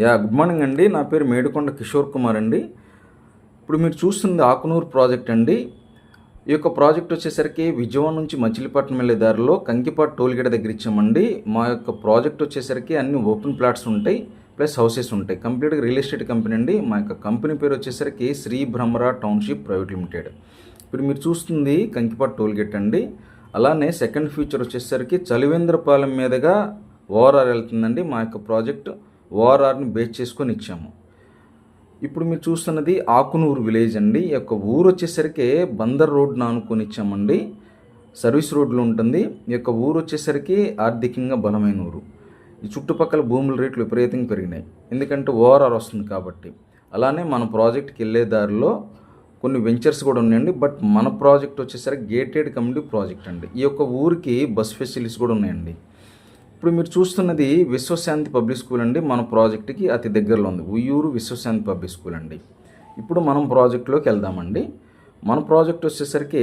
Good morning అండి. నా పేరు మేడుకొండ కిషోర్ కుమార్ అండి. ఇప్పుడు మీరు చూస్తుంది ఆకునూరు ప్రాజెక్ట్ అండి. ఈ యొక్క ప్రాజెక్ట్ వచ్చేసరికి విజయవాడ నుంచి మచిలీపట్నం వెళ్ళే దారిలో కంకిపాడు టోల్గేట్ దగ్గర ఇచ్చామండి. మా యొక్క ప్రాజెక్ట్ వచ్చేసరికి అన్ని ఓపెన్ ప్లాట్స్ ఉంటాయి, ప్లస్ హౌసెస్ ఉంటాయి. కంప్లీట్గా రియల్ ఎస్టేట్ కంపెనీ అండి. మా యొక్క కంపెనీ పేరు వచ్చేసరికి Shri Bhramara township private limited. ఇప్పుడు మీరు చూస్తుంది కంకిపాడు టోల్గేట్ అండి. అలానే సెకండ్ ఫ్యూచర్ వచ్చేసరికి చలివేంద్రపాలెం మీదుగా ఓఆర్ఆర్ వెళ్తుందండి. మా యొక్క ప్రాజెక్ట్ ఓఆర్ఆర్ని బేస్ చేసుకొని ఇచ్చాము. ఇప్పుడు మీరు చూస్తున్నది ఆకునూరు విలేజ్ అండి. ఈ యొక్క ఊరు వచ్చేసరికి బందర్ రోడ్ను ఆనుకొని ఇచ్చామండి. సర్వీస్ రోడ్లో ఉంటుంది. ఈ యొక్క ఊరు వచ్చేసరికి ఆర్థికంగా బలమైన ఊరు. ఈ చుట్టుపక్కల భూముల రేట్లు విపరీతంగా పెరిగినాయి, ఎందుకంటే ఓఆర్ఆర్ వస్తుంది కాబట్టి. అలానే మన ప్రాజెక్ట్కి వెళ్ళే దారిలో కొన్ని వెంచర్స్ కూడా ఉన్నాయండి. బట్ మన ప్రాజెక్ట్ వచ్చేసరికి గేటెడ్ కమ్యూనిటీ ప్రాజెక్ట్ అండి. ఈ యొక్క ఊరికి బస్ ఫెసిలిటీస్ కూడా ఉన్నాయండి. ఇప్పుడు మీరు చూస్తున్నది విశ్వశాంతి పబ్లిక్ స్కూల్ అండి. మన ప్రాజెక్ట్కి అతి దగ్గరలో ఉంది ఉయ్యూరు విశ్వశాంతి పబ్లిక్ స్కూల్ అండి. ఇప్పుడు మనం ప్రాజెక్టులోకి వెళ్దామండి. మన ప్రాజెక్ట్ వచ్చేసరికి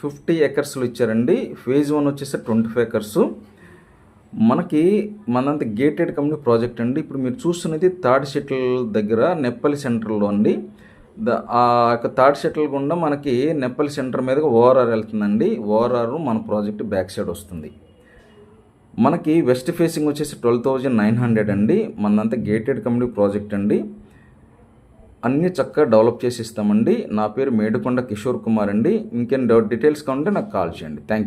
50 ఎకర్స్లో ఇచ్చారండి. ఫేజ్ 1 వచ్చేసరికి 25 ఎకర్స్. మనంతా గేటెడ్ కమ్యూనిటీ ప్రాజెక్ట్ అండి. ఇప్పుడు మీరు చూస్తున్నది థర్డ్ షటిల్ దగ్గర నెప్పలి సెంటర్లో అండి. ఆ యొక్క థర్డ్ షటిల్ గుండా మనకి నెప్పలి సెంటర్ మీదుగా ఓఆర్ఆర్ వెళ్తుందండి. ఓఆర్ఆర్ మన ప్రాజెక్ట్ బ్యాక్ సైడ్ వస్తుంది. మనకి వెస్ట్ ఫేసింగ్ వచ్చేసి 12,900 అండి. మనంతా గేటెడ్ కమ్యూనిటీ ప్రాజెక్ట్ అండి. అన్నీ చక్కగా డెవలప్ చేసి ఇస్తామండి. నా పేరు మేడుకొండ కిషోర్ కుమార్ అండి. ఇంకేం డీటెయిల్స్ కావాలంటే నాకు కాల్ చేయండి. Thank you.